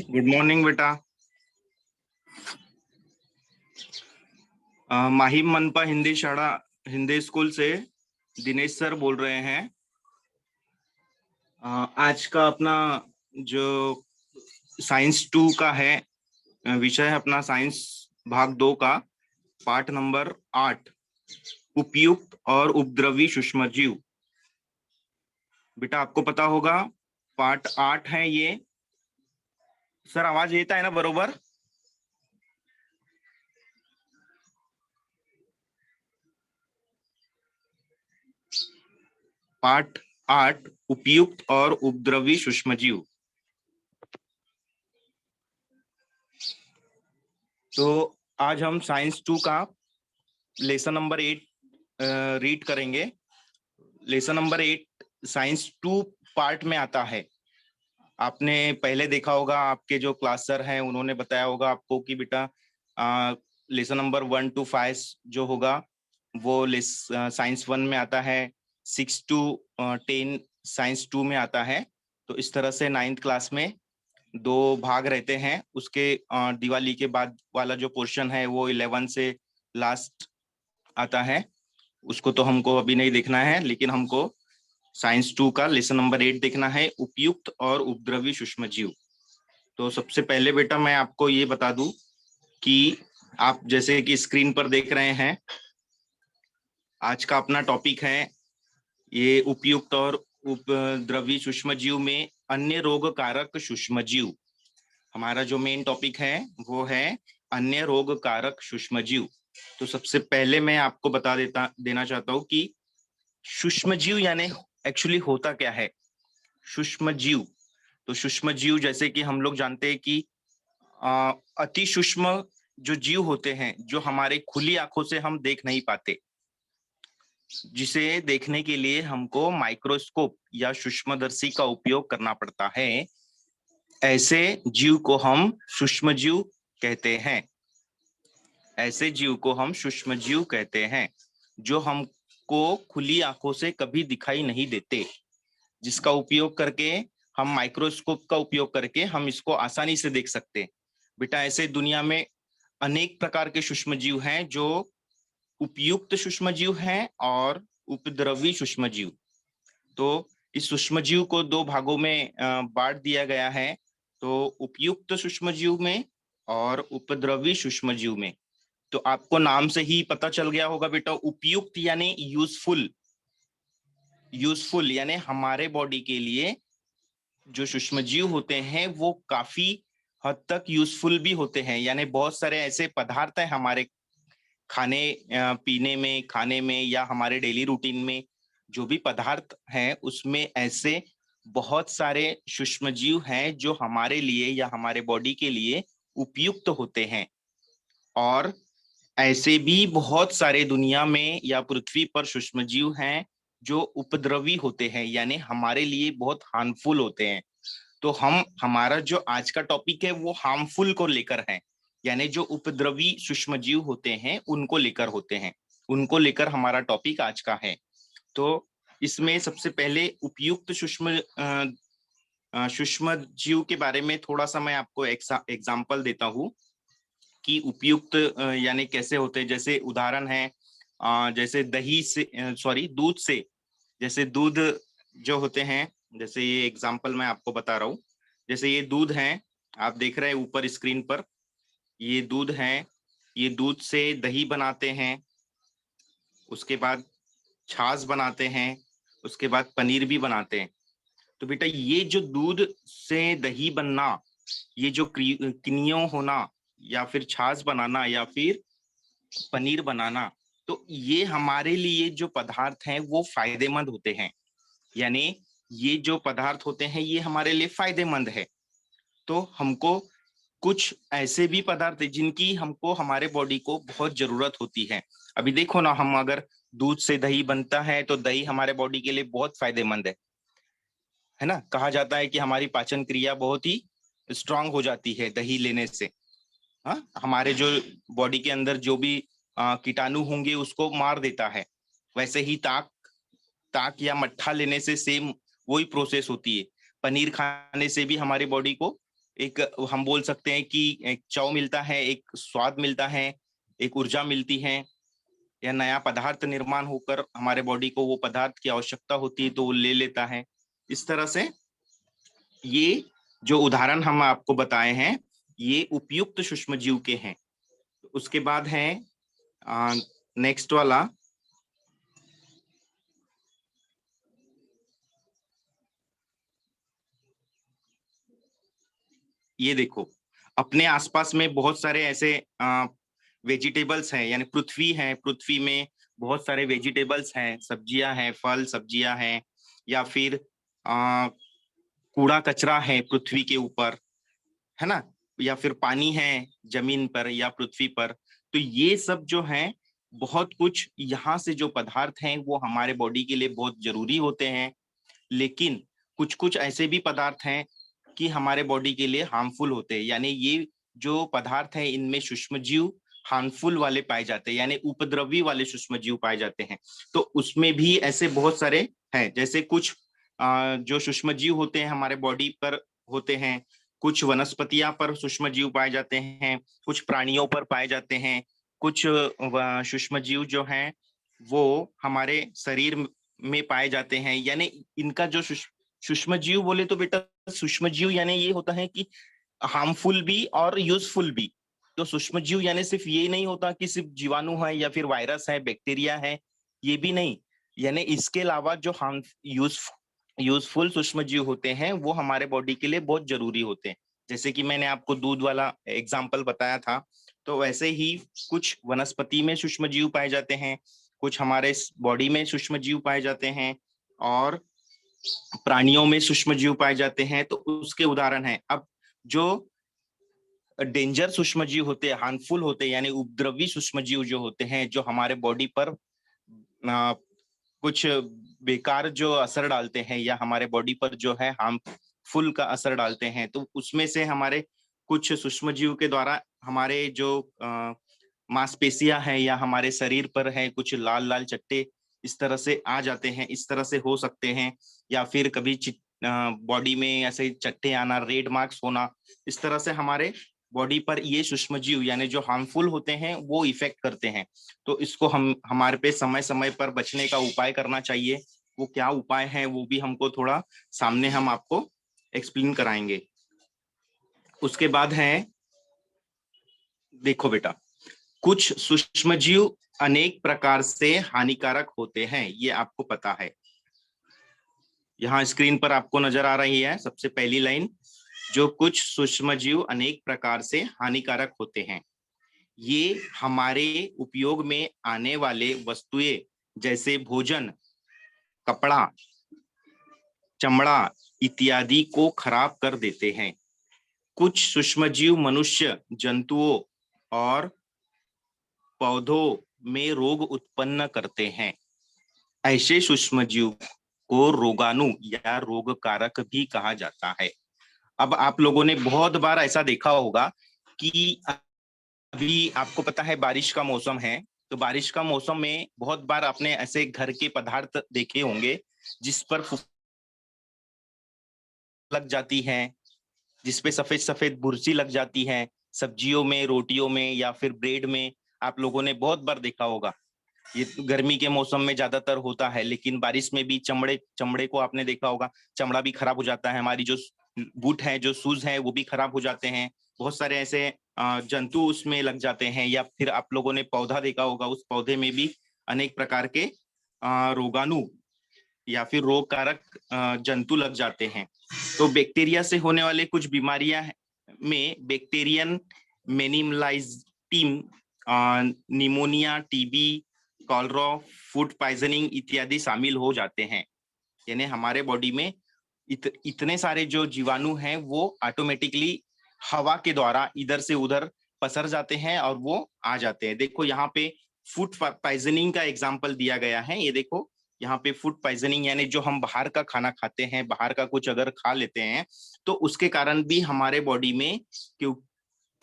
Good morning बेटा। माहिम मनपा हिंदी शाला हिंदी स्कूल से दिनेश सर बोल रहे हैं। आज का अपना जो साइंस 2 का है विषय है अपना साइंस भाग 2 का पाठ नंबर 8 उपयुक्त और उपद्रवी सूक्ष्मजीव। बेटा आपको पता होगा पाठ 8 है ये। सर आवाज येता है ना बरोबर? पाठ 8 उपयुक्त और उपद्रवी सूक्ष्मजीव। तो आज हम साइंस 2 का लेसन नंबर 8 रीड करेंगे। लेसन नंबर 8 साइंस 2 पार्ट में आता है। आपने पहले देखा होगा, आपके जो क्लास सर हैं उन्होंने बताया होगा आपको कि बेटा लेसन नंबर 1 to 5 जो होगा वो साइंस 1 में आता है, 6 to 10 साइंस 2 में आता है। तो इस तरह से 9th क्लास में 2 भाग रहते हैं। उसके दिवाली के बाद वाला जो पोर्शन है वो 11 से लास्ट आता है। उसको तो हमको अभी नहीं देखना है, लेकिन हमको साइंस 2 का लेसन नंबर 8 देखना है, उपयुक्त और उपद्रवी सूक्ष्मजीव। तो सबसे पहले बेटा मैं आपको ये बता दूं कि आप जैसे कि स्क्रीन पर देख रहे हैं, आज का अपना टॉपिक है ये उपयुक्त और उपद्रवी सूक्ष्मजीव में अन्य रोग कारक सूक्ष्मजीव। हमारा जो मेन टॉपिक है वो है अन्य रोग कारक सूक्ष्मजीव। तो सबसे पहले मैं आपको बता देना चाहता हूं कि सूक्ष्मजीव यानी एक्चुअली होता क्या है। सूक्ष्मजीव, तो सूक्ष्मजीव जैसे कि हम लोग जानते हैं कि अति सूक्ष्म जो जीव होते हैं, जो हमारे खुली आंखों से हम देख नहीं पाते, जिसे देखने के लिए हमको माइक्रोस्कोप या सूक्ष्मदर्शी का उपयोग करना पड़ता है, ऐसे जीव को हम सूक्ष्मजीव कहते हैं। ऐसे जीव को हम सूक्ष्मजीव कहते हैं जो हमको खुली आंखों से कभी दिखाई नहीं देते, जिसका उपयोग करके हम माइक्रोस्कोप का उपयोग करके हम इसको आसानी से देख सकते हैं। बेटा ऐसे दुनिया में अनेक प्रकार के सूक्ष्मजीव हैं, जो उपयुक्त सूक्ष्मजीव हैं और उपद्रवी सूक्ष्मजीव। तो इस सूक्ष्मजीव को 2 भागों में बांट दिया गया है, तो उपयुक्त सूक्ष्मजीव में और उपद्रवी सूक्ष्मजीव में। तो आपको नाम से ही पता चल गया होगा बेटा, उपयुक्त यानी यूजफुल। यूजफुल यानी हमारे बॉडी के लिए जो सूक्ष्मजीव होते हैं वो काफी हद तक यूजफुल भी होते हैं। यानी बहुत सारे ऐसे पदार्थ हैं हमारे खाने पीने में, खाने में या हमारे डेली रूटीन में जो भी पदार्थ हैं, उसमें ऐसे बहुत सारे सूक्ष्मजीव हैं जो हमारे लिए या हमारे बॉडी के लिए उपयुक्त होते हैं। और ऐसे भी बहुत सारे दुनिया में या पृथ्वी पर सूक्ष्मजीव हैं जो उपद्रवी होते हैं, यानी हमारे लिए बहुत हार्मफुल होते हैं। तो हमारा जो आज का टॉपिक है वो हार्मफुल को लेकर है, यानी जो उपद्रवी सूक्ष्मजीव होते हैं उनको लेकर होते हैं, उनको लेकर हमारा टॉपिक आज का है। तो इसमें सबसे पहले उपयुक्त सूक्ष्मजीव के बारे में थोड़ा सा मैं आपको एग्जाम्पल देता हूँ कि उपयुक्त यानी कैसे होते हैं। जैसे उदाहरण है, जैसे दही से दूध से, जैसे दूध जो होते हैं, जैसे ये एग्जाम्पल मैं आपको बता रहा हूँ। जैसे ये दूध है, आप देख रहे हैं ऊपर स्क्रीन पर, ये दूध है। ये दूध से दही बनाते हैं, उसके बाद छाछ बनाते हैं, उसके बाद पनीर भी बनाते हैं। तो बेटा ये जो दूध से दही बनना, ये जो किनियों होना या फिर छाछ बनाना या फिर पनीर बनाना, तो ये हमारे लिए जो पदार्थ हैं वो फायदेमंद होते हैं। यानी ये जो पदार्थ होते हैं ये हमारे लिए फायदेमंद है। तो हमको कुछ ऐसे भी पदार्थ है जिनकी हमको हमारे बॉडी को बहुत जरूरत होती है। अभी देखो ना, हम अगर दूध से दही बनता है तो दही हमारे बॉडी के लिए बहुत फायदेमंद है ना। कहा जाता है कि हमारी पाचन क्रिया बहुत ही स्ट्रांग हो जाती है दही लेने से। हाँ, हमारे जो बॉडी के अंदर जो भी कीटाणु होंगे उसको मार देता है। वैसे ही ताक ताक या मट्ठा लेने से सेम वही प्रोसेस होती है। पनीर खाने से भी हमारी बॉडी को एक हम बोल सकते हैं कि एक चाव मिलता है, एक स्वाद मिलता है, एक ऊर्जा मिलती है, या नया पदार्थ निर्माण होकर हमारे बॉडी को वो पदार्थ की आवश्यकता होती है तो वो ले लेता है। इस तरह से ये जो उदाहरण हम आपको बताए हैं, ये उपयुक्त सूक्ष्मजीव के हैं। उसके बाद है नेक्स्ट वाला, ये देखो, अपने आसपास में बहुत सारे ऐसे वेजिटेबल्स हैं, यानी पृथ्वी है, पृथ्वी में बहुत सारे वेजिटेबल्स हैं, सब्जियां हैं, फल सब्जियां हैं, या फिर कूड़ा कचरा है पृथ्वी के ऊपर, है ना, या फिर पानी है जमीन पर या पृथ्वी पर। तो ये सब जो है, बहुत कुछ यहाँ से जो पदार्थ हैं वो हमारे बॉडी के लिए बहुत जरूरी होते हैं। लेकिन कुछ कुछ ऐसे भी पदार्थ हैं कि हमारे बॉडी के लिए हार्मफुल होते हैं, यानी ये जो पदार्थ है इनमें सूक्ष्मजीव हार्मफुल वाले पाए जाते हैं, यानी उपद्रवी वाले सूक्ष्मजीव पाए जाते हैं। तो उसमें भी ऐसे बहुत सारे हैं, जैसे कुछ जो सूक्ष्मजीव होते हैं हमारे बॉडी पर होते हैं, कुछ वनस्पतियां पर सूक्ष्मजीव पाए जाते हैं, कुछ प्राणियों पर पाए जाते हैं, कुछ सूक्ष्मजीव जो हैं वो हमारे शरीर में पाए जाते हैं। यानी इनका जो सूक्ष्म जीव बोले तो बेटा, सूक्ष्म जीव यानी ये होता है कि हार्मफुल भी और यूजफुल भी। तो सूक्ष्म जीव यानी सिर्फ ये नहीं होता कि सिर्फ जीवाणु है या फिर वायरस है, बैक्टीरिया है, ये भी नहीं। यानी इसके अलावा जो हार्म यूजफुल सूक्ष्म जीव होते हैं वो हमारे बॉडी के लिए बहुत जरूरी होते हैं। जैसे कि मैंने आपको दूध वाला एग्जाम्पल बताया था, तो वैसे ही कुछ वनस्पति में सूक्ष्म जीव पाए जाते हैं, कुछ हमारे बॉडी में सूक्ष्म जीव पाए जाते हैं, और प्राणियों में सूक्ष्म जीव पाए जाते हैं। तो उसके उदाहरण है, अब जो डेंजर सूक्ष्म जीव होते हैं, हार्मफुल होते हैं, यानी उपद्रवी सूक्ष्म जीव जो होते हैं, जो हमारे बॉडी पर कुछ बेकार जो असर डालते हैं या हमारे बॉडी पर जो है हार्मफुल का असर डालते हैं, तो उसमें से हमारे कुछ सूक्ष्म जीव के द्वारा हमारे जो मांसपेशियां हैं या हमारे शरीर पर है कुछ लाल लाल चट्टे इस तरह से आ जाते हैं, इस तरह से हो सकते हैं। या फिर कभी बॉडी में ऐसे चट्टे आना, रेड मार्क्स होना, इस तरह से हमारे बॉडी पर ये सूक्ष्मजीव यानी जो हार्मफुल होते हैं वो इफेक्ट करते हैं। तो इसको हम हमारे पे समय समय पर बचने का उपाय करना चाहिए। वो क्या उपाय है वो भी हमको थोड़ा सामने हम आपको एक्सप्लेन कराएंगे। उसके बाद है, देखो बेटा, कुछ सूक्ष्मजीव अनेक प्रकार से हानिकारक होते हैं, ये आपको पता है। यहाँ स्क्रीन पर आपको नजर आ रही है सबसे पहली लाइन, जो कुछ सूक्ष्मजीव अनेक प्रकार से हानिकारक होते हैं। ये हमारे उपयोग में आने वाले वस्तुएं जैसे भोजन, कपड़ा, चमड़ा इत्यादि को खराब कर देते हैं। कुछ सूक्ष्मजीव मनुष्य, जंतुओं और पौधों में रोग उत्पन्न करते हैं। ऐसे सूक्ष्मजीव को रोगाणु या रोगकारक भी कहा जाता है। अब आप लोगों ने बहुत बार ऐसा देखा होगा कि अभी आपको पता है बारिश का मौसम है, तो बारिश का मौसम में बहुत बार आपने ऐसे घर के पदार्थ देखे होंगे जिस पर लग जाती है, जिसपे सफेद सफेद बुर्सी लग जाती है, सब्जियों में, रोटियों में या फिर ब्रेड में। आप लोगों ने बहुत बार देखा होगा। ये गर्मी के मौसम में ज्यादातर होता है, लेकिन बारिश में भी चमड़े चमड़े को आपने देखा होगा, चमड़ा भी खराब हो जाता है, हमारी जो बूट है, जो शूज है, वो भी खराब हो जाते हैं। बहुत सारे ऐसे जंतु उसमें लग जाते हैं। या फिर आप लोगों ने पौधा देखा होगा, उस पौधे में भी अनेक प्रकार के रोगाणु या फिर रोग कारक जंतु लग जाते हैं। तो बैक्टीरिया से होने वाले कुछ बीमारियां में Bactrian meningitis, pneumonia, TB, cholera, food poisoning इत्यादि शामिल हो जाते हैं। यानी हमारे बॉडी में इतने सारे जो जीवाणु हैं वो ऑटोमेटिकली हवा के द्वारा इधर से उधर पसर जाते हैं और वो आ जाते हैं। देखो यहाँ पे फूड पॉइजनिंग का एग्जाम्पल दिया गया है। ये देखो यहाँ पे फूड पॉइजनिंग यानी जो हम बाहर का खाना खाते हैं, बाहर का कुछ अगर खा लेते हैं तो उसके कारण भी हमारे बॉडी में क्यों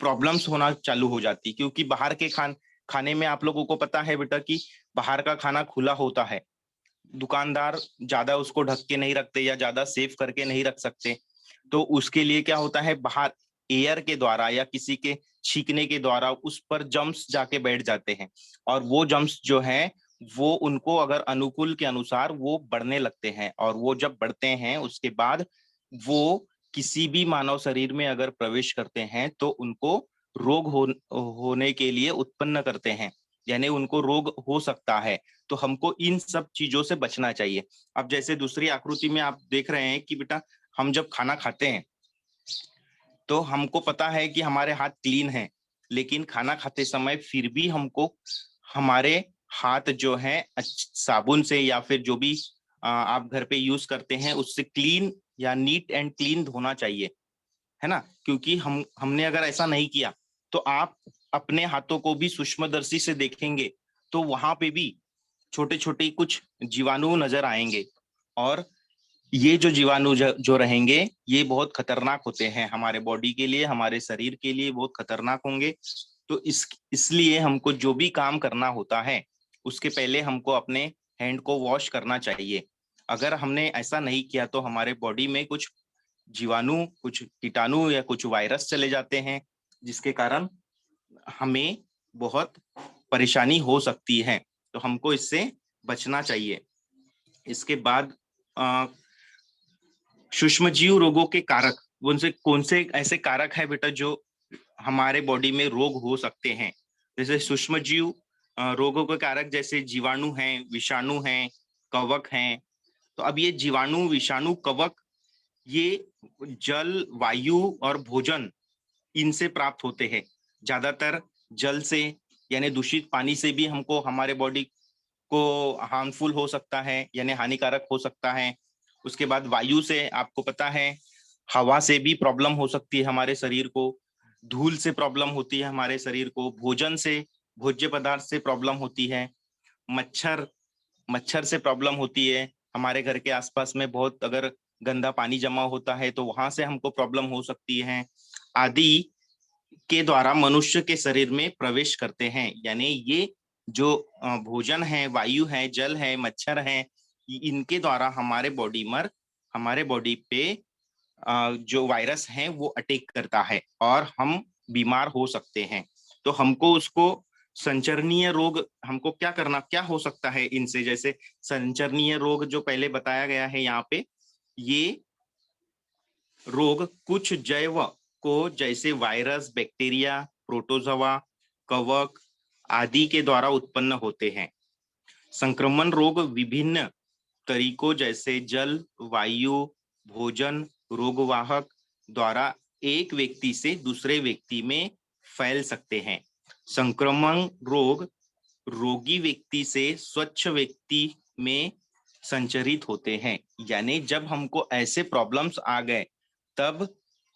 प्रॉब्लम्स होना चालू हो जाती। क्योंकि बाहर के खाने में आप लोगों को पता है बेटा कि बाहर का खाना खुला होता है, दुकानदार ज्यादा उसको ढक के नहीं रखते या ज्यादा सेफ करके नहीं रख सकते। तो उसके लिए क्या होता है, बाहर एयर के द्वारा या किसी के छींकने के द्वारा उस पर जम्स जाके बैठ जाते हैं, और वो जम्स जो है वो उनको अगर अनुकूल के अनुसार वो बढ़ने लगते हैं, और वो जब बढ़ते हैं उसके बाद वो किसी भी मानव शरीर में अगर प्रवेश करते हैं तो उनको रोग होने के लिए उत्पन्न करते हैं, यानी उनको रोग हो सकता है। तो हमको इन सब चीजों से बचना चाहिए। अब जैसे दूसरी आकृति में आप देख रहे हैं कि बेटा हम जब खाना खाते हैं तो हमको पता है कि हमारे हाथ क्लीन है, लेकिन खाना खाते समय फिर भी हमको हमारे हाथ जो है साबुन से या फिर जो भी आप घर पे यूज करते हैं उससे क्लीन या नीट एंड क्लीन धोना चाहिए, है ना। क्योंकि हमने अगर ऐसा नहीं किया तो आप अपने हाथों को भी सूक्ष्मदर्शी से देखेंगे तो वहां पे भी छोटे छोटे कुछ जीवाणु नजर आएंगे, और ये जो जीवाणु जो रहेंगे ये बहुत खतरनाक होते हैं हमारे बॉडी के लिए, हमारे शरीर के लिए बहुत खतरनाक होंगे। तो इसलिए हमको जो भी काम करना होता है उसके पहले हमको अपने हैंड को वॉश करना चाहिए। अगर हमने ऐसा नहीं किया तो हमारे बॉडी में कुछ जीवाणु, कुछ कीटाणु या कुछ वायरस चले जाते हैं, जिसके कारण हमें बहुत परेशानी हो सकती है। तो हमको इससे बचना चाहिए। इसके बाद सूक्ष्म जीव रोगों के कारक, उनसे कौन से ऐसे कारक है बेटा जो हमारे बॉडी में रोग हो सकते हैं। जैसे सूक्ष्म जीव रोगों के कारक जैसे जीवाणु हैं, विषाणु हैं, कवक हैं। तो अब ये जीवाणु, विषाणु, कवक ये जल, वायु और भोजन इनसे प्राप्त होते हैं। ज्यादातर जल से यानी दूषित पानी से भी हमको हमारे बॉडी को हार्मफुल हो सकता है, यानी हानिकारक हो सकता है। उसके बाद वायु से आपको पता है हवा से भी प्रॉब्लम हो सकती है हमारे शरीर को, धूल से प्रॉब्लम होती है हमारे शरीर को, भोजन से, भोज्य पदार्थ से प्रॉब्लम होती है, मच्छर मच्छर से प्रॉब्लम होती है। हमारे घर के आसपास में बहुत अगर गंदा पानी जमा होता है तो वहां से हमको प्रॉब्लम हो सकती है, आदि के द्वारा मनुष्य के शरीर में प्रवेश करते हैं। यानी ये जो भोजन है, वायु है, जल है, मच्छर है, इनके द्वारा हमारे बॉडी पे जो वायरस है वो अटैक करता है और हम बीमार हो सकते हैं। तो हमको उसको संचरणीय रोग, हमको क्या हो सकता है इनसे। जैसे संचरणीय रोग जो पहले बताया गया है यहाँ पे, ये रोग कुछ जैव को जैसे वायरस, बैक्टीरिया, प्रोटोजोआ, कवक आदि के द्वारा उत्पन्न होते हैं। संक्रमण रोग विभिन्न तरीकों जैसे जल, वायु, भोजन, रोगवाहक द्वारा एक व्यक्ति से दूसरे व्यक्ति में फैल सकते हैं। संक्रमण रोग रोगी व्यक्ति से स्वच्छ व्यक्ति में संचरित होते हैं। यानी जब हमको ऐसे प्रॉब्लम्स आ गए तब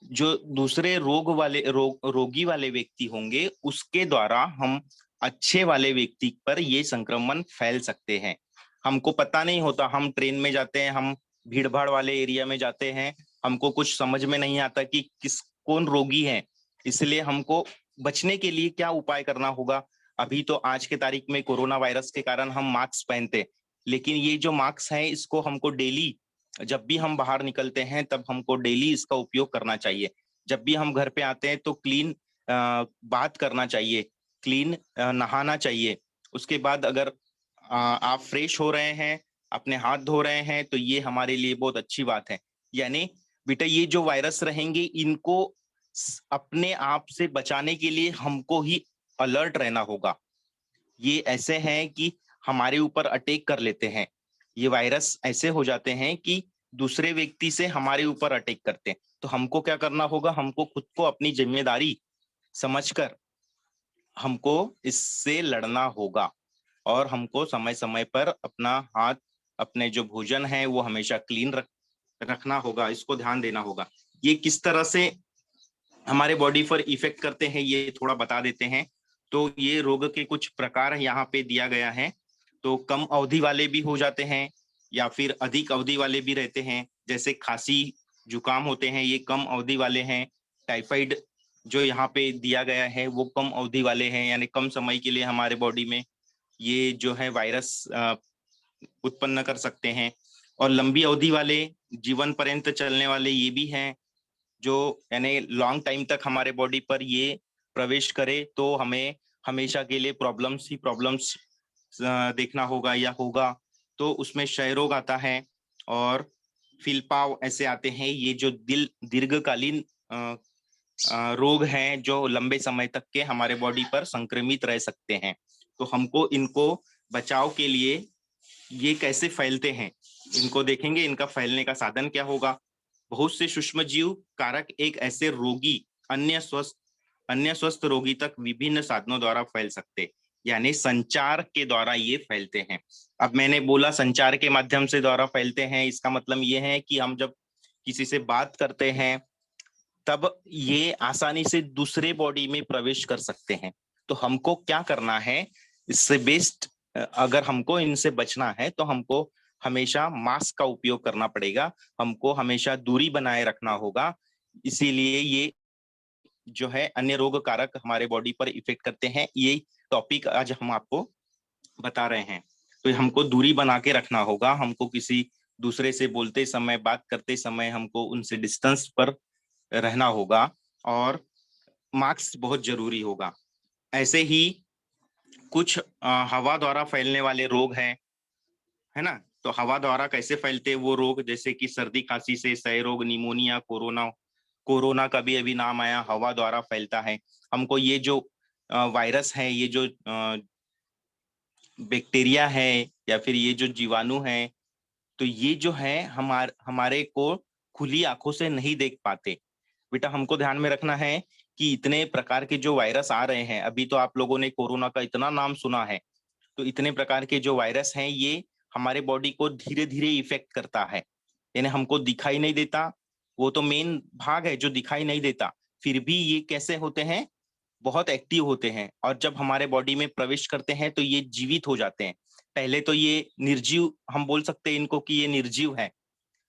जो दूसरे रोगी वाले व्यक्ति होंगे उसके द्वारा हम अच्छे वाले व्यक्ति पर ये संक्रमण फैल सकते हैं। हमको पता नहीं होता, हम ट्रेन में जाते हैं, हम भीड़ भाड़ वाले एरिया में जाते हैं, हमको कुछ समझ में नहीं आता कि कौन रोगी है। इसलिए हमको बचने के लिए क्या उपाय करना होगा। अभी तो आज के तारीख में कोरोना वायरस के कारण हम मास्क पहनते, लेकिन ये जो मास्क है इसको हमको डेली, जब भी हम बाहर निकलते हैं तब हमको डेली इसका उपयोग करना चाहिए। जब भी हम घर पे आते हैं तो क्लीन बात करना चाहिए, क्लीन नहाना चाहिए। उसके बाद अगर आप फ्रेश हो रहे हैं, अपने हाथ धो रहे हैं, तो ये हमारे लिए बहुत अच्छी बात है। यानी बेटा ये जो वायरस रहेंगे इनको अपने आप से बचाने के लिए हमको ही अलर्ट रहना होगा। ये ऐसे हैं कि हमारे ऊपर अटैक कर लेते हैं, ये वायरस ऐसे हो जाते हैं कि दूसरे व्यक्ति से हमारे ऊपर अटैक करते हैं। तो हमको क्या करना होगा, हमको खुद को अपनी जिम्मेदारी समझकर हमको इससे लड़ना होगा, और हमको समय समय पर अपना हाथ, अपने जो भोजन है वो हमेशा क्लीन रखना होगा, इसको ध्यान देना होगा। ये किस तरह से हमारे बॉडी पर इफेक्ट करते हैं ये थोड़ा बता देते हैं। तो ये रोग के कुछ प्रकार यहाँ पे दिया गया है। तो कम अवधि वाले भी हो जाते हैं या फिर अधिक अवधि वाले भी रहते हैं। जैसे खांसी, जुकाम होते हैं, ये कम अवधि वाले हैं। टाइफाइड जो यहाँ पे दिया गया है वो कम अवधि वाले हैं, यानी कम समय के लिए हमारे बॉडी में ये जो है वायरस उत्पन्न कर सकते हैं। और लंबी अवधि वाले, जीवन पर्यंत चलने वाले ये भी हैं। जो यानी लॉन्ग टाइम तक हमारे बॉडी पर ये प्रवेश करे तो हमें हमेशा के लिए प्रॉब्लम्स ही प्रॉब्लम्स देखना होगा या होगा। तो उसमें क्षय रोग आता है और फिलपाव ऐसे आते हैं। ये जो दीर्घकालीन रोग हैं जो लंबे समय तक के हमारे बॉडी पर संक्रमित रह सकते हैं। तो हमको इनको बचाव के लिए ये कैसे फैलते हैं इनको देखेंगे। इनका फैलने का साधन क्या होगा। बहुत से सूक्ष्म जीव कारक एक ऐसे रोगी अन्य स्वस्थ रोगी तक विभिन्न साधनों द्वारा फैल सकते, यानी संचार के द्वारा ये फैलते हैं। अब मैंने बोला संचार के माध्यम से द्वारा फैलते हैं, इसका मतलब ये है कि हम जब किसी से बात करते हैं तब ये आसानी से दूसरे बॉडी में प्रवेश कर सकते हैं। तो हमको क्या करना है, इससे बेस्ट अगर हमको इनसे बचना है तो हमको हमेशा मास्क का उपयोग करना पड़ेगा, हमको हमेशा दूरी बनाए रखना होगा। इसीलिए ये जो है अन्य रोग कारक हमारे बॉडी पर इफेक्ट करते हैं, ये टॉपिक आज हम आपको बता रहे हैं। तो हमको दूरी बना के रखना होगा, हमको किसी दूसरे से बोलते समय बात करते समय हमको उनसे डिस्टेंस पर रहना होगा और मास्क बहुत जरूरी होगा। ऐसे ही कुछ हवा द्वारा फैलने वाले रोग हैं, है ना। तो हवा द्वारा कैसे फैलते वो रोग, जैसे कि सर्दी खांसी से क्षय रोग, निमोनिया, कोरोना कोरोना का भी अभी नाम आया, हवा द्वारा फैलता है। हमको ये जो वायरस है, ये जो बैक्टीरिया है या फिर ये जो जीवाणु है, तो ये जो है हमारे को खुली आंखों से नहीं देख पाते। बेटा हमको ध्यान में रखना है कि इतने प्रकार के जो वायरस आ रहे हैं, अभी तो आप लोगों ने कोरोना का इतना नाम सुना है, तो इतने प्रकार के जो वायरस हैं ये हमारे बॉडी को धीरे धीरे इफेक्ट करता है, यानी हमको दिखाई नहीं देता। वो तो मेन भाग है जो दिखाई नहीं देता, फिर भी ये कैसे होते हैं, बहुत एक्टिव होते हैं और जब हमारे बॉडी में प्रवेश करते हैं तो ये जीवित हो जाते हैं। पहले तो ये निर्जीव, हम बोल सकते हैं इनको कि ये निर्जीव है।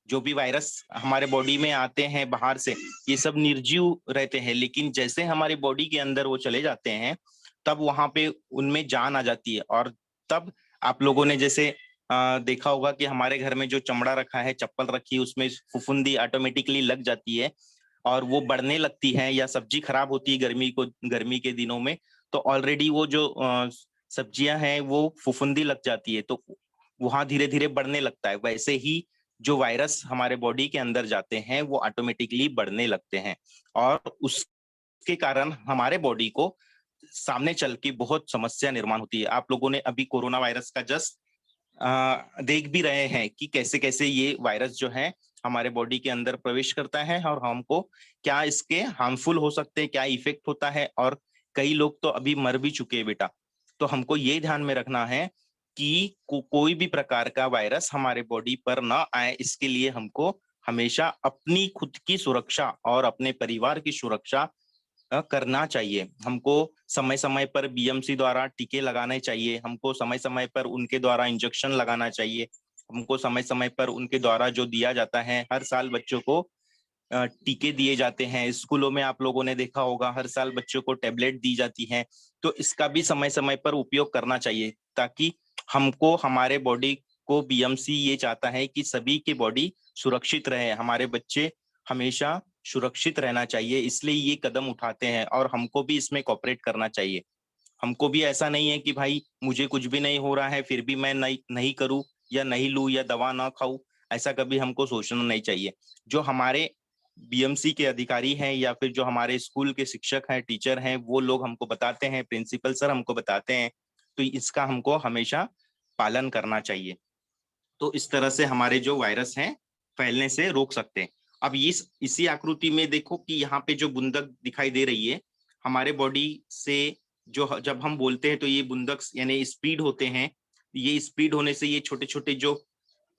जो भी वायरस हमारे बॉडी में आते हैं बाहर से, ये सब निर्जीव रहते हैं, लेकिन जैसे हमारी बॉडी के अंदर वो चले जाते हैं तब वहां पे उनमें जान आ जाती है। और तब आप लोगों ने जैसे देखा होगा कि हमारे घर में जो चमड़ा रखा है, चप्पल रखी है, उसमें फुफुंदी ऑटोमेटिकली लग जाती है और वो बढ़ने लगती है, या सब्जी खराब होती है गर्मी के दिनों में, तो ऑलरेडी वो जो सब्जियां हैं वो फुफुंदी लग जाती है, तो वहां धीरे धीरे बढ़ने लगता है। वैसे ही जो वायरस हमारे बॉडी के अंदर जाते हैं वो ऑटोमेटिकली बढ़ने लगते हैं और उसके कारण हमारे बॉडी को सामने चल के बहुत समस्या निर्माण होती है। आप लोगों ने अभी कोरोना वायरस का जस्ट देख भी रहे हैं कि कैसे कैसे ये वायरस जो है हमारे बॉडी के अंदर प्रवेश करता है और हमको क्या इसके हार्मफुल हो सकते हैं, क्या इफेक्ट होता है, और कई लोग तो अभी मर भी चुके हैं बेटा। तो हमको ये ध्यान में रखना है कि कोई भी प्रकार का वायरस हमारे बॉडी पर ना आए, इसके लिए हमको हमेशा अपनी खुद की सुरक्षा और अपने परिवार की सुरक्षा करना चाहिए। हमको समय समय पर बीएमसी द्वारा टीके लगाने चाहिए, हमको समय समय पर उनके द्वारा इंजेक्शन लगाना चाहिए, हमको समय समय पर उनके द्वारा जो दिया जाता है, हर साल बच्चों को टीके दिए जाते हैं। स्कूलों में आप लोगों ने देखा होगा हर साल बच्चों को टेबलेट दी जाती है, तो इसका भी समय समय पर उपयोग करना चाहिए ताकि हमको हमारे बॉडी को, बीएमसी ये चाहता है कि सभी की बॉडी सुरक्षित रहे, हमारे बच्चे हमेशा सुरक्षित रहना चाहिए, इसलिए ये कदम उठाते हैं और हमको भी इसमें कॉपरेट करना चाहिए। हमको भी ऐसा नहीं है कि भाई मुझे कुछ भी नहीं हो रहा है फिर भी मैं नहीं करूं या नहीं लूं या दवा ना खाऊं, ऐसा कभी हमको सोचना नहीं चाहिए। जो हमारे बीएमसी के अधिकारी हैं या फिर जो हमारे स्कूल के शिक्षक हैं, टीचर हैं, वो लोग हमको बताते हैं, प्रिंसिपल सर हमको बताते हैं, तो इसका हमको हमेशा पालन करना चाहिए। तो इस तरह से हमारे जो वायरस हैं फैलने से रोक सकते हैं। अब इसी आकृति में देखो कि यहाँ पे जो बूंदक दिखाई दे रही है हमारे बॉडी से, जो जब हम बोलते हैं तो ये बूंदक यानी स्पीड होते हैं, ये स्पीड होने से ये छोटे छोटे जो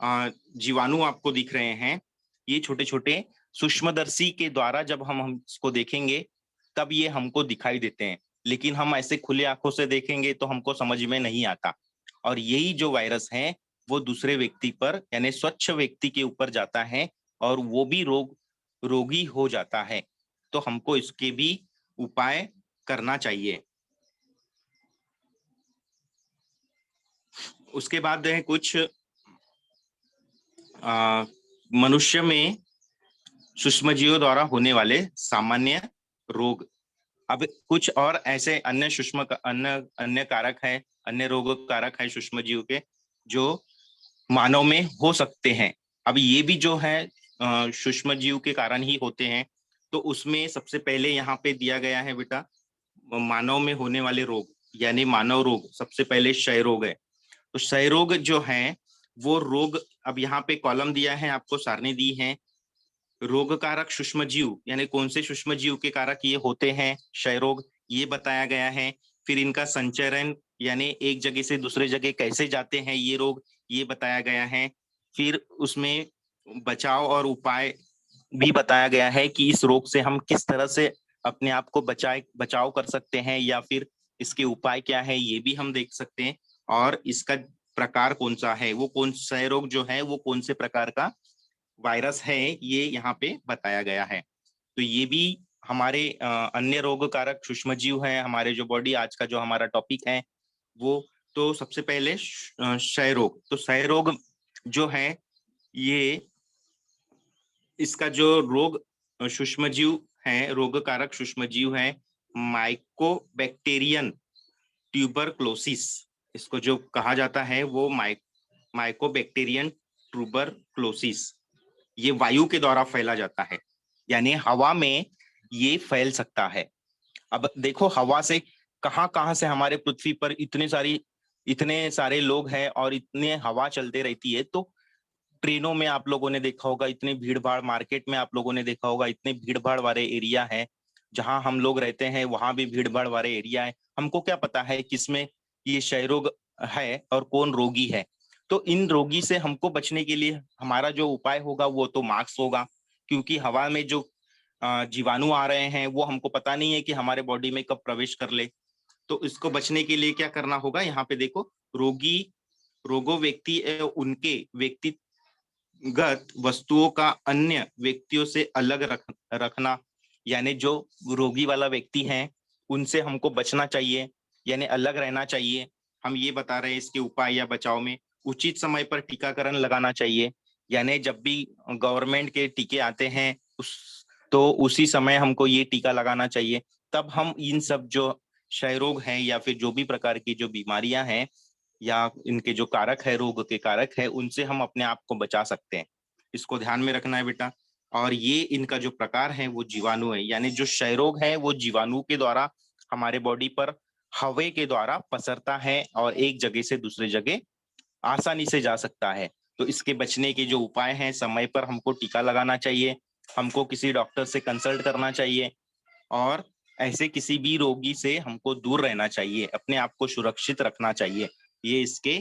जीवाणु आपको दिख रहे हैं, ये छोटे छोटे सूक्ष्मदर्शी के द्वारा जब हम इसको देखेंगे तब ये हमको दिखाई देते हैं, लेकिन हम ऐसे खुले आंखों से देखेंगे तो हमको समझ में नहीं आता। और यही जो वायरस है वो दूसरे व्यक्ति पर यानी स्वच्छ व्यक्ति के ऊपर जाता है और वो भी रोगी हो जाता है। तो हमको इसके भी उपाय करना चाहिए। उसके बाद है कुछ मनुष्य में सूक्ष्मजीवों द्वारा होने वाले सामान्य रोग। अब कुछ और ऐसे अन्य अन्य कारक है, अन्य रोग कारक है सूक्ष्मजीव के, जो मानव में हो सकते हैं। अब ये भी जो है सूक्ष्मजीव के कारण ही होते हैं। तो उसमें सबसे पहले यहाँ पे दिया गया है बेटा, मानव में होने वाले रोग, यानी मानव रोग। सबसे पहले क्षय रोग है। तो क्षय रोग जो है वो रोग, अब यहाँ पे कॉलम दिया है आपको, सारणी दी है। रोग कारक सूक्ष्मजीव, यानी कौन से सूक्ष्मजीव के कारक ये होते हैं क्षय रोग, ये बताया गया है। फिर इनका संचरण, यानी एक जगह से दूसरे जगह कैसे जाते हैं ये रोग, ये बताया गया है। फिर उसमें बचाव और उपाय भी बताया गया है कि इस रोग से हम किस तरह से अपने आप को बचाव कर सकते हैं, या फिर इसके उपाय क्या है ये भी हम देख सकते हैं। और इसका प्रकार कौन सा है, वो कौन सा रोग जो है वो कौन से प्रकार का वायरस है, ये यहाँ पे बताया गया है। तो ये भी हमारे अन्य रोग कारक सूक्ष्मजीव है हमारे जो बॉडी, आज का जो हमारा टॉपिक है वो। तो सबसे पहले क्षय रोग। तो क्षय रोग जो है ये, इसका जो रोग सूक्ष्मजीव है, रोग कारक सूक्ष्मजीव है माइकोबैक्टीरियन ट्यूबरक्लोसिस। इसको जो कहा जाता है वो माइकोबैक्टीरियन ट्यूबरक्लोसिस। ये वायु के द्वारा फैला जाता है, यानी हवा में ये फैल सकता है। अब देखो हवा से कहाँ कहाँ से हमारे पृथ्वी पर इतने सारे लोग हैं और इतने हवा चलते रहती है। तो ट्रेनों में आप लोगों ने देखा होगा इतनी भीड़ भाड़, मार्केट में आप लोगों ने देखा होगा इतने भीड़ भाड़ वाले एरिया है, जहां हम लोग रहते हैं वहां भी भीड़ भाड़ वाले एरिया है। हमको क्या पता है किसमें ये क्षय रोग है और कौन रोगी है। तो इन रोगी से हमको बचने के लिए हमारा जो उपाय होगा वो तो मास्क होगा, क्योंकि हवा में जो जीवाणु आ रहे हैं वो हमको पता नहीं है कि हमारे बॉडी में कब प्रवेश कर ले। तो इसको बचने के लिए क्या करना होगा, यहाँ पे देखो, रोगी रोगो व्यक्ति उनके व्यक्तिगत वस्तुओं का अन्य व्यक्तियों से अलग रखना, यानी जो रोगी वाला व्यक्ति है उनसे हमको बचना चाहिए, यानी अलग रहना चाहिए। हम ये बता रहे हैं इसके उपाय या बचाव में। उचित समय पर टीकाकरण लगाना चाहिए, यानी जब भी गवर्नमेंट के टीके आते हैं तो उसी समय हमको ये टीका लगाना चाहिए। तब हम इन सब जो क्षय रोग हैं या फिर जो भी प्रकार की जो बीमारियां हैं या इनके जो कारक है, रोग के कारक है, उनसे हम अपने आप को बचा सकते हैं। इसको ध्यान में रखना है बेटा। और ये इनका जो प्रकार है वो जीवाणु है, यानी जो क्षय रोग है वो जीवाणु के द्वारा हमारे बॉडी पर हवा के द्वारा पसरता है और एक जगह से दूसरे जगह आसानी से जा सकता है। तो इसके बचने के जो उपाय हैं, समय पर हमको टीका लगाना चाहिए, हमको किसी डॉक्टर से कंसल्ट करना चाहिए, और ऐसे किसी भी रोगी से हमको दूर रहना चाहिए, अपने आप को सुरक्षित रखना चाहिए। ये इसके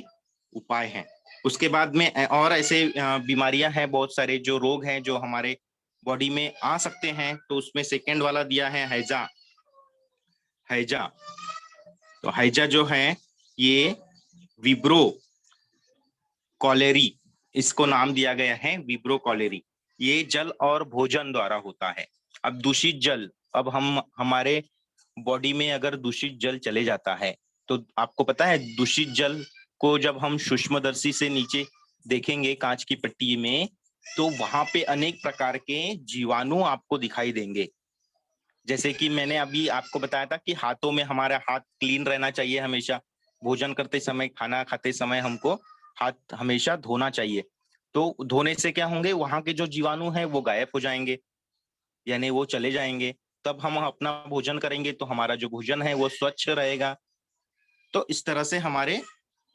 उपाय हैं। उसके बाद में और ऐसे बीमारियां हैं, बहुत सारे जो रोग हैं जो हमारे बॉडी में आ सकते हैं। तो उसमें सेकेंड वाला दिया है हैजा। हैजा, तो हैजा जो है ये विब्रो कॉलेरी, इसको नाम दिया गया है विब्रो कॉलेरी। ये जल और भोजन द्वारा होता है। अब दूषित जल, अब हम हमारे बॉडी में अगर दूषित जल चले जाता है, तो आपको पता है दूषित जल को जब हम सूक्ष्मदर्शी से नीचे देखेंगे कांच की पट्टी में, तो वहां पे अनेक प्रकार के जीवाणु आपको दिखाई देंगे। जैसे कि मैंने अभी आपको बताया था कि हाथों में हमारा हाथ क्लीन रहना चाहिए हमेशा, भोजन करते समय, खाना खाते समय हमको हाथ हमेशा धोना चाहिए। तो धोने से क्या होंगे, वहां के जो जीवाणु हैं वो गायब हो जाएंगे, यानी वो चले जाएंगे। तब हम अपना भोजन करेंगे तो हमारा जो भोजन है वो स्वच्छ रहेगा। तो इस तरह से हमारे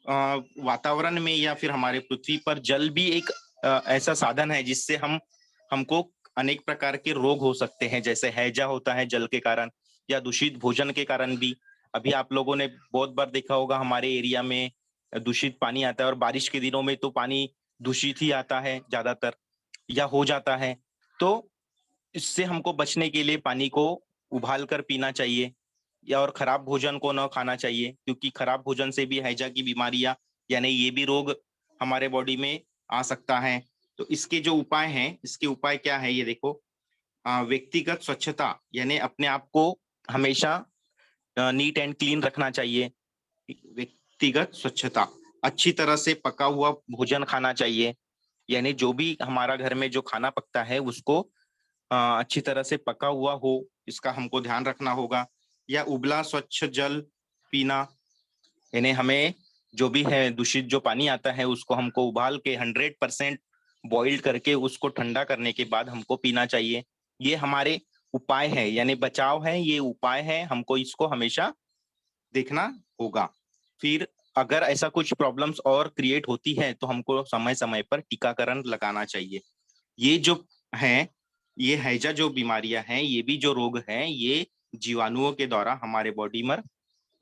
वातावरण में या फिर हमारे पृथ्वी पर जल भी एक ऐसा साधन है जिससे हमको अनेक प्रकार के रोग हो सकते हैं, जैसे हैजा होता है जल के कारण, या दूषित भोजन के कारण भी। अभी आप लोगों ने बहुत बार देखा होगा हमारे एरिया में दूषित पानी आता है, और बारिश के दिनों में तो पानी दूषित ही आता है ज्यादातर, या हो जाता है। तो इससे हमको बचने के लिए पानी को उबाल कर पीना चाहिए, या और खराब भोजन को न खाना चाहिए, क्योंकि खराब भोजन से भी हैजा की बीमारियां, यानी ये भी रोग हमारे बॉडी में आ सकता है। तो इसके जो उपाय हैं, इसके उपाय क्या है ये देखो। व्यक्तिगत स्वच्छता, यानी अपने आप को हमेशा नीट एंड क्लीन रखना चाहिए। व्यक्तिगत स्वच्छता, अच्छी तरह से पका हुआ भोजन खाना चाहिए, यानी जो भी हमारा घर में जो खाना पकता है उसको अच्छी तरह से पका हुआ हो, इसका हमको ध्यान रखना होगा, या उबला स्वच्छ जल पीना, यानी हमें जो भी है दूषित जो पानी आता है उसको हमको उबाल के 100% बॉइल्ड करके उसको ठंडा करने के बाद हमको पीना चाहिए। ये हमारे उपाय है, यानी बचाव है, ये उपाय है, हमको इसको हमेशा देखना होगा। फिर अगर ऐसा कुछ प्रॉब्लम्स और क्रिएट होती है तो हमको समय समय पर टीकाकरण लगाना चाहिए। ये जो है, ये हैजा जो बीमारियां हैं, ये भी जो रोग हैं, ये जीवाणुओं के द्वारा हमारे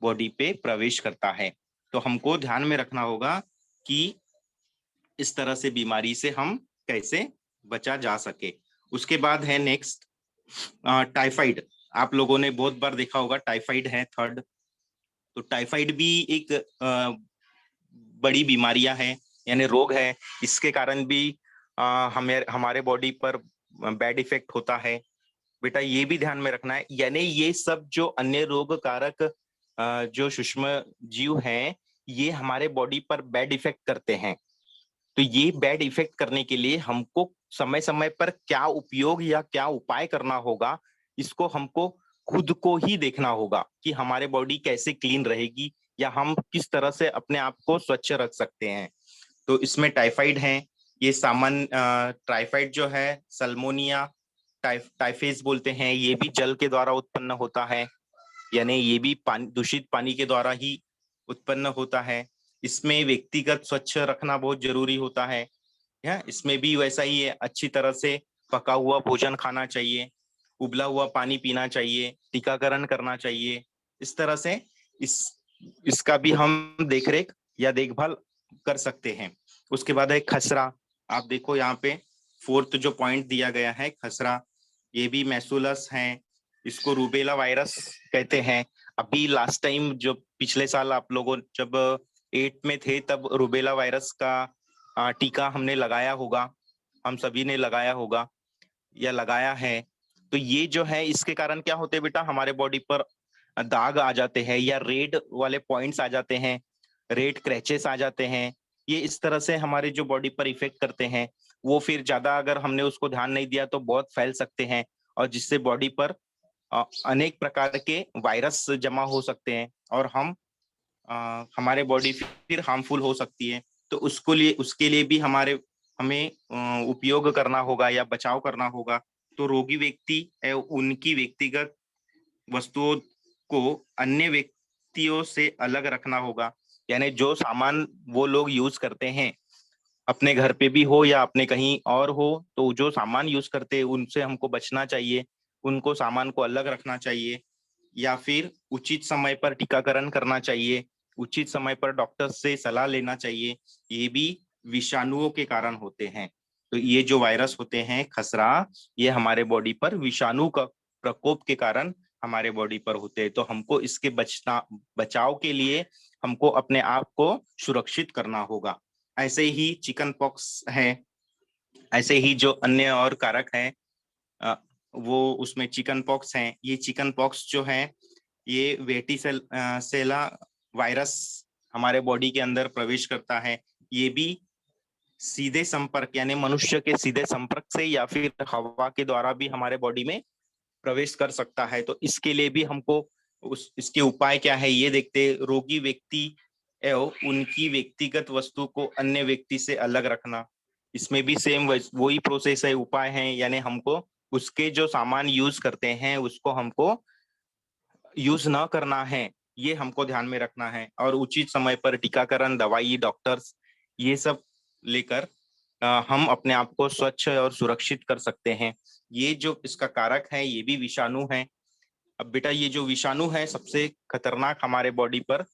बॉडी पे प्रवेश करता है। तो हमको ध्यान में रखना होगा कि इस तरह से बीमारी से हम कैसे बचा जा सके। उसके बाद है नेक्स्ट टाइफाइड। आप लोगों ने बहुत बार देखा होगा, टाइफाइड है थर्ड। तो टाइफाइड भी एक बड़ी बीमारियां है, यानी रोग है। इसके कारण भी हमें हमारे बॉडी पर बैड इफेक्ट होता है। बेटा ये भी ध्यान में रखना है, यानी ये सब जो अन्य रोग कारक जो सूक्ष्म जीव हैं, ये हमारे बॉडी पर बैड इफेक्ट करते हैं। तो ये बैड इफेक्ट करने के लिए हमको समय समय पर क्या उपयोग या क्या उपाय करना होगा, इसको हमको खुद को ही देखना होगा कि हमारे बॉडी कैसे क्लीन रहेगी या हम किस तरह से अपने आप को स्वच्छ रख सकते हैं। तो इसमें टाइफाइड है, ये सामान्य टाइफाइड जो है सल्मोनिया टाइफेस बोलते हैं, ये भी जल के द्वारा उत्पन्न होता है, यानी ये भी पानी, दूषित पानी के द्वारा ही उत्पन्न होता है। इसमें व्यक्तिगत स्वच्छ रखना बहुत जरूरी होता है। इसमें भी वैसा ही है, अच्छी तरह से पका हुआ भोजन खाना चाहिए, उबला हुआ पानी पीना चाहिए, टीकाकरण करना चाहिए। इस तरह से इस इसका भी हम देखरेख या देखभाल कर सकते हैं। उसके बाद है खसरा। आप देखो यहाँ पे फोर्थ जो पॉइंट दिया गया है, खसरा, ये भी मैसुलस है, इसको रूबेला वायरस कहते हैं। अभी लास्ट टाइम जो पिछले साल आप लोगों जब 8 में थे तब रूबेला वायरस का टीका हमने लगाया होगा, हम सभी ने लगाया होगा या लगाया है। तो ये जो है इसके कारण क्या होते हैं बेटा, हमारे बॉडी पर दाग आ जाते हैं या रेड वाले पॉइंट्स आ जाते हैं, रेड क्रैचेस आ जाते हैं। ये इस तरह से हमारे जो बॉडी पर इफेक्ट करते हैं, वो फिर ज्यादा अगर हमने उसको ध्यान नहीं दिया तो बहुत फैल सकते हैं, और जिससे बॉडी पर अनेक प्रकार के वायरस जमा हो सकते हैं और हमारे बॉडी फिर हार्मफुल हो सकती है। तो उसके लिए भी हमें उपयोग करना होगा या बचाव करना होगा। तो रोगी व्यक्ति उनकी व्यक्तिगत वस्तुओं को अन्य व्यक्तियों से अलग रखना होगा, यानी जो सामान वो लोग यूज करते हैं अपने घर पे भी हो या अपने कहीं और हो, तो जो सामान यूज करते हैं उनसे हमको बचना चाहिए, उनको सामान को अलग रखना चाहिए, या फिर उचित समय पर टीकाकरण करना चाहिए, उचित समय पर डॉक्टर से सलाह लेना चाहिए। ये भी विषाणुओं के कारण होते हैं। तो ये जो वायरस होते हैं खसरा, ये हमारे बॉडी पर विषाणु का प्रकोप के कारण हमारे बॉडी पर होते हैं। तो हमको इसके बचाव के लिए हमको अपने आप को सुरक्षित करना होगा। ऐसे ही चिकन पॉक्स है, ऐसे ही जो अन्य और कारक हैं, वो उसमें चिकन पॉक्स हैं। ये चिकन पॉक्स जो है, ये सेला वायरस हमारे बॉडी के अंदर प्रवेश करता है। ये भी सीधे संपर्क, यानी मनुष्य के सीधे संपर्क से या फिर हवा के द्वारा भी हमारे बॉडी में प्रवेश कर सकता है। तो इसके लिए भी हमको इसके उपाय क्या है ये देखते, रोगी व्यक्ति एवं उनकी व्यक्तिगत वस्तु को अन्य व्यक्ति से अलग रखना। इसमें भी सेम वही प्रोसेस है, उपाय है, यानी हमको उसके जो सामान यूज करते हैं उसको हमको यूज न करना है, ये हमको ध्यान में रखना है। और उचित समय पर टीकाकरण, दवाई, डॉक्टर्स, ये सब लेकर हम अपने आप को स्वच्छ और सुरक्षित कर सकते हैं। ये जो इसका कारक है ये भी विषाणु है। अब बेटा ये जो विषाणु है सबसे खतरनाक हमारे बॉडी पर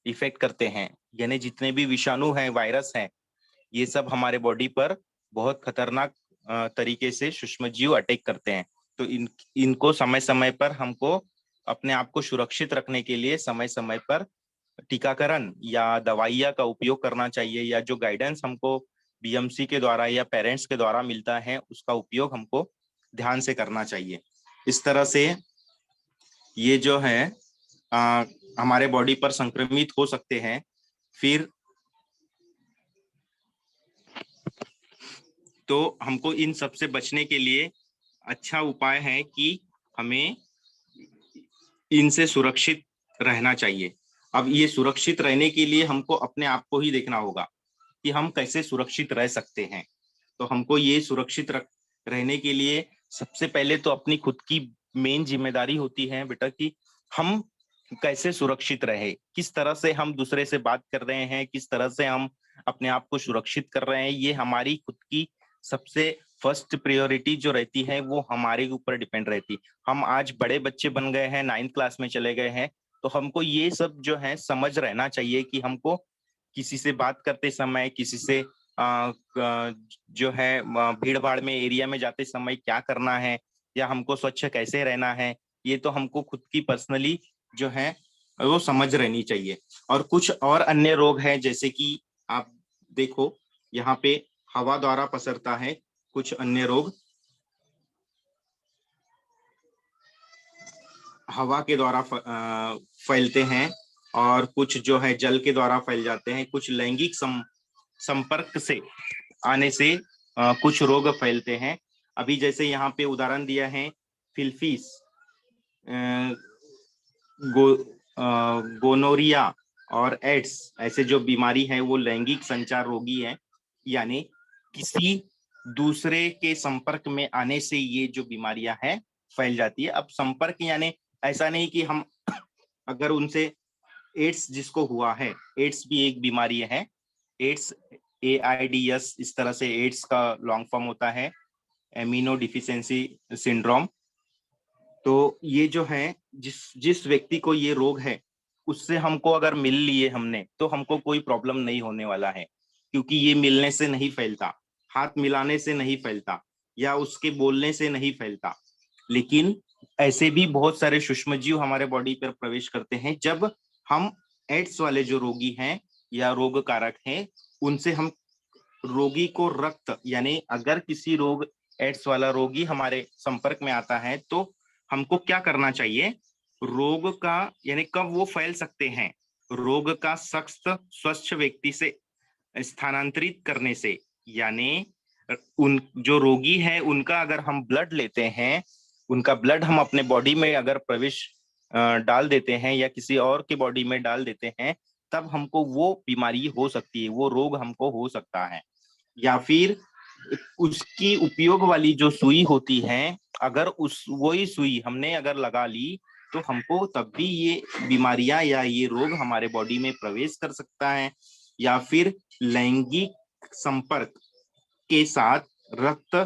इफेक्ट करते हैं, यानी जितने भी विषाणु हैं, वायरस हैं, ये सब हमारे बॉडी पर बहुत खतरनाक तरीके से सूक्ष्म जीव अटैक करते हैं। तो इनको समय समय पर हमको अपने आप को सुरक्षित रखने के लिए समय समय पर टीकाकरण या दवाइयाँ का उपयोग करना चाहिए, या जो गाइडेंस हमको बीएमसी के द्वारा या पेरेंट्स के द्वारा मिलता है उसका उपयोग हमको ध्यान से करना चाहिए। इस तरह से ये जो है आ, हमारे बॉडी पर संक्रमित हो सकते हैं। फिर तो हमको इन सब से बचने के लिए अच्छा उपाय है कि हमें इनसे सुरक्षित रहना चाहिए। अब ये सुरक्षित रहने के लिए हमको अपने आप को ही देखना होगा कि हम कैसे सुरक्षित रह सकते हैं। तो हमको ये सुरक्षित रहने के लिए सबसे पहले तो अपनी खुद की मेन जिम्मेदारी होती है बेटा कि हम कैसे सुरक्षित रहे, किस तरह से हम दूसरे से बात कर रहे हैं, किस तरह से हम अपने आप को सुरक्षित कर रहे हैं, ये हमारी खुद की सबसे फर्स्ट प्रायोरिटी जो रहती है वो हमारे ऊपर डिपेंड रहती। हम आज बड़े बच्चे बन गए हैं, 9th क्लास में चले गए हैं, तो हमको ये सब जो है समझ रहना चाहिए कि हमको किसी से बात करते समय, किसी से जो है भीड़ भाड़ में एरिया में जाते समय क्या करना है, या हमको स्वच्छ कैसे रहना है, ये तो हमको खुद की पर्सनली जो है वो समझ रहनी चाहिए। और कुछ और अन्य रोग हैं, जैसे कि आप देखो यहाँ पे हवा द्वारा पसरता है कुछ अन्य रोग, हवा के द्वारा फैलते हैं, और कुछ जो है जल के द्वारा फैल जाते हैं, कुछ लैंगिक संपर्क से आने से कुछ रोग फैलते हैं। अभी जैसे यहाँ पे उदाहरण दिया है फिलफिस, गो गोनोरिया और एड्स, ऐसे जो बीमारी है वो लैंगिक संचार रोगी है, यानी किसी दूसरे के संपर्क में आने से ये जो बीमारियां हैं फैल जाती है। अब संपर्क यानी ऐसा नहीं कि हम अगर उनसे, एड्स जिसको हुआ है, एड्स भी एक बीमारी है, एड्स AIDS इस तरह से एड्स का लॉन्ग फॉर्म होता है, एमिनो डिफिशियंसी सिंड्रोम। तो ये जो है जिस जिस व्यक्ति को ये रोग है उससे हमको अगर मिल लिए हमने तो हमको कोई प्रॉब्लम नहीं होने वाला है, क्योंकि ये मिलने से नहीं फैलता, हाथ मिलाने से नहीं फैलता, या उसके बोलने से नहीं फैलता। लेकिन ऐसे भी बहुत सारे सूक्ष्मजीव हमारे बॉडी पर प्रवेश करते हैं जब हम एड्स वाले जो रोगी हैं या रोग कारक हैं उनसे हम रोगी को रक्त, यानी अगर किसी रोग एड्स वाला रोगी हमारे संपर्क में आता है तो हमको क्या करना चाहिए, रोग का यानी कब वो फैल सकते हैं, रोग का सख्त स्वच्छ व्यक्ति से स्थानांतरित करने से, यानी उन जो रोगी है उनका अगर हम ब्लड लेते हैं, उनका ब्लड हम अपने बॉडी में अगर प्रवेश डाल देते हैं या किसी और के बॉडी में डाल देते हैं, तब हमको वो बीमारी हो सकती है, वो रोग हमको हो सकता है। या फिर उसकी उपयोग वाली जो सुई होती है, अगर उस वही सुई हमने अगर लगा ली तो हमको तब भी ये बीमारियां या ये रोग हमारे बॉडी में प्रवेश कर सकता है। या फिर लैंगिक संपर्क के साथ रक्त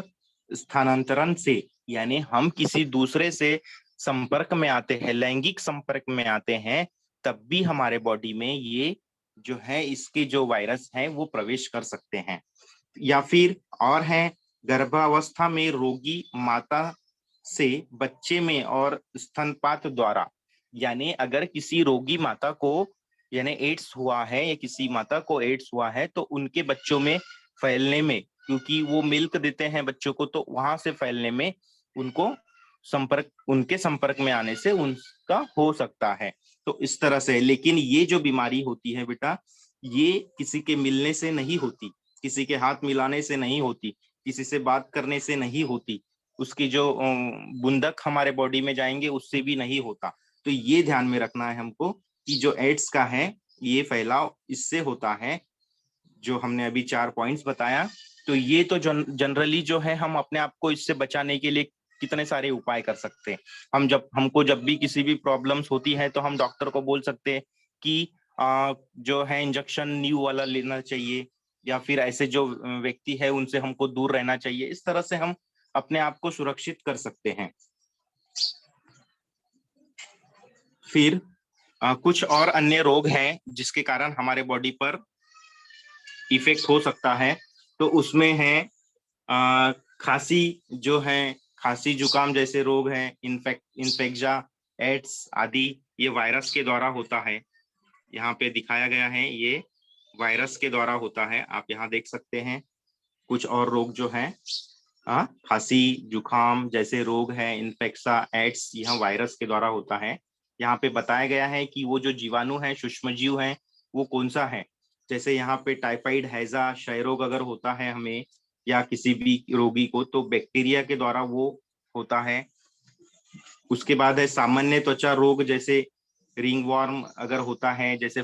स्थानांतरण से, यानी हम किसी दूसरे से संपर्क में आते हैं, लैंगिक संपर्क में आते हैं, तब भी हमारे बॉडी में ये जो है इसके जो वायरस हैं वो प्रवेश कर सकते हैं। या फिर और है गर्भावस्था में रोगी माता से बच्चे में और स्तनपात द्वारा, यानी अगर किसी रोगी माता को यानी एड्स हुआ है या किसी माता को एड्स हुआ है तो उनके बच्चों में फैलने में, क्योंकि वो मिल्क देते हैं बच्चों को, तो वहां से फैलने में उनको उनके संपर्क में आने से उनका हो सकता है। तो इस तरह से, लेकिन ये जो बीमारी होती है बेटा, ये किसी के मिलने से नहीं होती, किसी के हाथ मिलाने से नहीं होती, किसी से बात करने से नहीं होती, उसकी जो बूंदक हमारे बॉडी में जाएंगे उससे भी नहीं होता। तो ये ध्यान में रखना है हमको कि जो एड्स का है ये फैलाव इससे होता है, जो हमने अभी 4 पॉइंट्स बताया। तो ये तो जनरली जो है हम अपने आप को इससे बचाने के लिए कितने सारे उपाय कर सकते हैं। हमको जब भी किसी भी प्रॉब्लम्स होती है तो हम डॉक्टर को बोल सकते हैं कि जो है इंजेक्शन न्यू वाला लेना चाहिए, या फिर ऐसे जो व्यक्ति है उनसे हमको दूर रहना चाहिए। इस तरह से हम अपने आप को सुरक्षित कर सकते हैं। फिर कुछ और अन्य रोग हैं जिसके कारण हमारे बॉडी पर इफेक्ट हो सकता है। तो उसमें है खांसी, जो है खांसी जुकाम जैसे रोग हैं, इन्फेक्जा, एड्स आदि, ये वायरस के द्वारा होता है। यहाँ पे दिखाया गया है, ये वायरस के द्वारा होता है, आप यहाँ देख सकते हैं। कुछ और रोग जो है खांसी जुकाम जैसे रोग हैं, इन्फेक्सा, एड्स, यह वायरस के द्वारा होता है। यहाँ पे बताया गया है कि वो जो जीवाणु है, सूक्ष्मजीव है, वो कौन सा है। जैसे यहाँ पे टाइफाइड, हैजा, क्षय रोग अगर होता है हमें या किसी भी रोगी को, तो बैक्टीरिया के द्वारा वो होता है। उसके बाद है सामान्य त्वचा रोग, जैसे रिंग वॉर्म अगर होता है, जैसे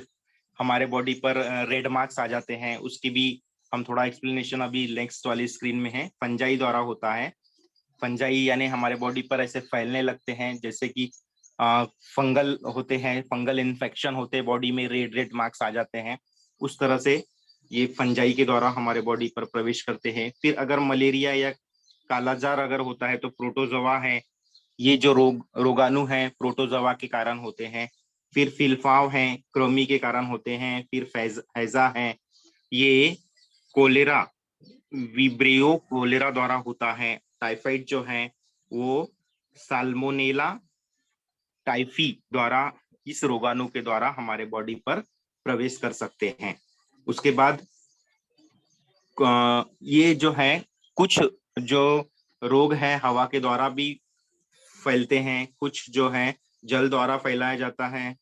हमारे बॉडी पर रेड मार्क्स आ जाते हैं, उसकी भी हम थोड़ा एक्सप्लेनेशन अभी नेक्स्ट वाली स्क्रीन में है। फंजाई द्वारा होता है। फंजाई यानी हमारे बॉडी पर ऐसे फैलने लगते हैं, जैसे कि फंगल होते हैं, फंगल इन्फेक्शन होते हैं, बॉडी में रेड रेड मार्क्स आ जाते हैं। उस तरह से ये फंजाई के द्वारा हमारे बॉडी पर प्रवेश करते हैं। फिर अगर मलेरिया या कालाजार अगर होता है तो प्रोटोजोआ है, ये जो रोगाणु है प्रोटोजोआ के कारण होते हैं। फिर फिलफाव है, कृमि के कारण होते हैं। फिर हैजा है, ये कोलेरा, विब्रियो कोलेरा द्वारा होता है। टाइफाइड जो है वो साल्मोनेला टाइफी द्वारा, इस रोगाणु के द्वारा हमारे बॉडी पर प्रवेश कर सकते हैं। उसके बाद ये जो है कुछ जो रोग है हवा के द्वारा भी फैलते हैं, कुछ जो है जल द्वारा फैलाया जाता है।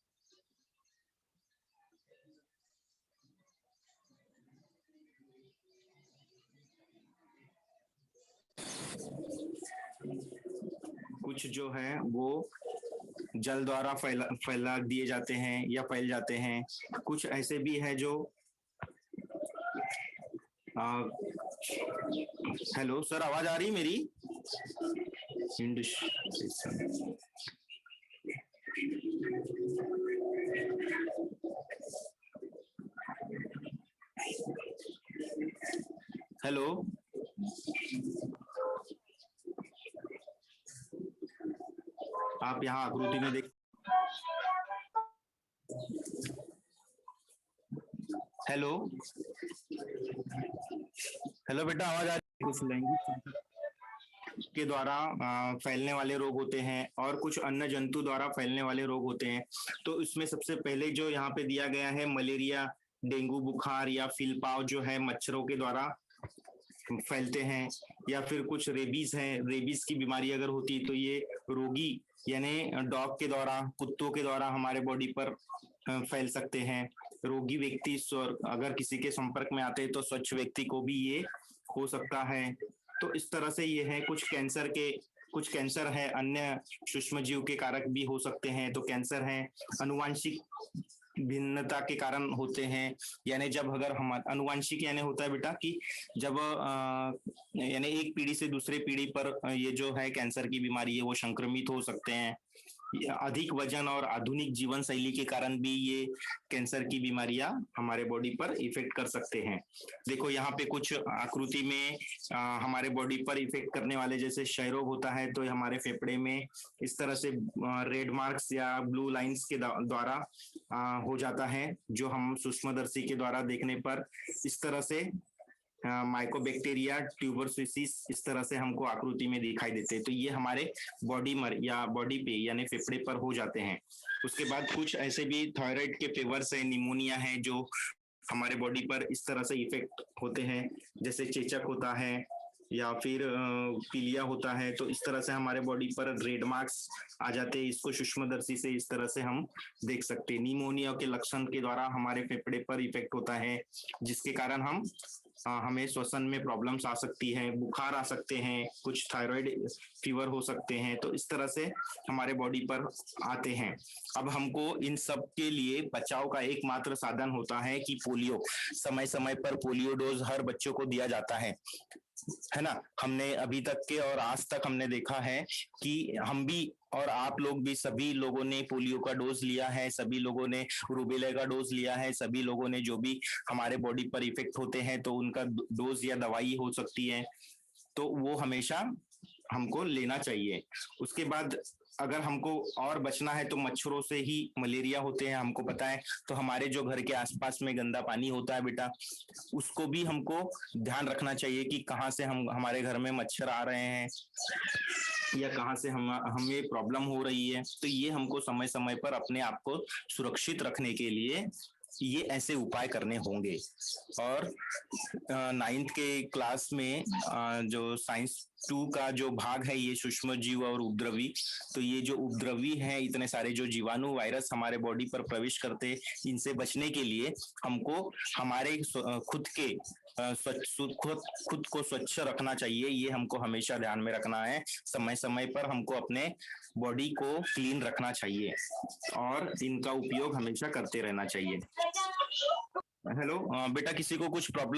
कुछ जो है वो जल द्वारा फैला दिए जाते हैं या फैल जाते हैं। कुछ ऐसे भी है जो हेलो सर, आवाज आ रही मेरी? हेलो, आप यहाँ आकृति में देख, हेलो हेलो बेटा, आवाज आ रही है? कुछ लैंग्वेज के द्वारा फैलने वाले रोग होते हैं और कुछ अन्य जंतु द्वारा फैलने वाले रोग होते हैं। तो इसमें सबसे पहले जो यहाँ पे दिया गया है, मलेरिया, डेंगू बुखार या फिलपाव जो है मच्छरों के द्वारा फैलते हैं। या फिर कुछ रेबीज है, रेबीज की बीमारी अगर होती है तो ये रोगी यानी डॉग के द्वारा, कुत्तों के द्वारा हमारे बॉडी पर फैल सकते हैं। रोगी व्यक्ति अगर किसी के संपर्क में आते हैं तो स्वच्छ व्यक्ति को भी ये हो सकता है। तो इस तरह से ये है। कुछ कैंसर है अन्य सूक्ष्म जीव के कारक भी हो सकते हैं। तो कैंसर है अनुवांशिक भिन्नता के कारण होते हैं। यानी जब अगर हम अनुवांशिक यानी होता है बेटा कि जब यानी एक पीढ़ी से दूसरे पीढ़ी पर ये जो है कैंसर की बीमारी है वो संक्रमित हो सकते हैं। अधिक वजन और आधुनिक जीवन शैली के कारण भी ये कैंसर की बीमारियां हमारे बॉडी पर इफेक्ट कर सकते हैं। देखो यहाँ पे कुछ आकृति में हमारे बॉडी पर इफेक्ट करने वाले, जैसे क्षय रोग होता है तो हमारे फेफड़े में इस तरह से रेड मार्क्स या ब्लू लाइंस के द्वारा हो जाता है, जो हम सूक्ष्मदर्शी के द्वारा देखने पर इस तरह से माइकोबैक्टीरिया ट्यूबरकुलोसिस इस तरह से हमको आकृति में दिखाई देते हैं। तो ये हमारे बॉडी पे यानी फेफड़े पर हो जाते हैं। उसके बाद कुछ ऐसे भी थायराइड के फेवर्स है, निमोनिया है, जो हमारे बॉडी पर इस तरह से इफेक्ट होते हैं, जैसे चेचक होता है या फिर पीलिया होता है। तो इस तरह से हमारे बॉडी पर रेड मार्क्स आ जाते हैं। इसको सूक्ष्मदर्शी से इस तरह से हम देख सकते हैं। निमोनिया के लक्षण के द्वारा हमारे फेफड़े पर इफेक्ट होता है, जिसके कारण हमें श्वसन में प्रॉब्लम्स आ सकती है, बुखार आ सकते हैं, कुछ थायराइड फीवर हो सकते हैं। तो इस तरह से हमारे बॉडी पर आते हैं। अब हमको इन सब के लिए बचाव का एकमात्र साधन होता है कि पोलियो, समय समय पर पोलियो डोज हर बच्चों को दिया जाता है ना। हमने अभी तक के और आज तक हमने देखा है कि हम भी और आप लोग भी, सभी लोगों ने पोलियो का डोज लिया है, सभी लोगों ने रूबेला का डोज लिया है, सभी लोगों ने जो भी हमारे बॉडी पर इफेक्ट होते हैं तो उनका डोज या दवाई हो सकती है, तो वो हमेशा हमको लेना चाहिए। उसके बाद अगर हमको और बचना है तो मच्छरों से ही मलेरिया होते हैं, हमको पता है। तो हमारे जो घर के आसपास में गंदा पानी होता है बेटा, उसको भी हमको ध्यान रखना चाहिए कि कहाँ से हमारे घर में मच्छर आ रहे हैं या कहाँ से हमें प्रॉब्लम हो रही है। तो ये हमको समय समय पर अपने आप को सुरक्षित रखने के लिए ये ऐसे उपाय करने होंगे। और 9th के क्लास में जो साइंस 2 का जो भाग है ये सूक्ष्म जीव और उपद्रवी, तो ये जो उपद्रवी है, इतने सारे जो जीवाणु वायरस हमारे बॉडी पर प्रवेश करते, इनसे बचने के लिए हमको हमारे खुद के खुद को स्वच्छ रखना चाहिए, ये हमको हमेशा ध्यान में रखना है। समय समय पर हमको अपने बॉडी को क्लीन रखना चाहिए और इनका उपयोग हमेशा करते रहना चाहिए। हेलो बेटा, किसी को कुछ प्रॉब्लम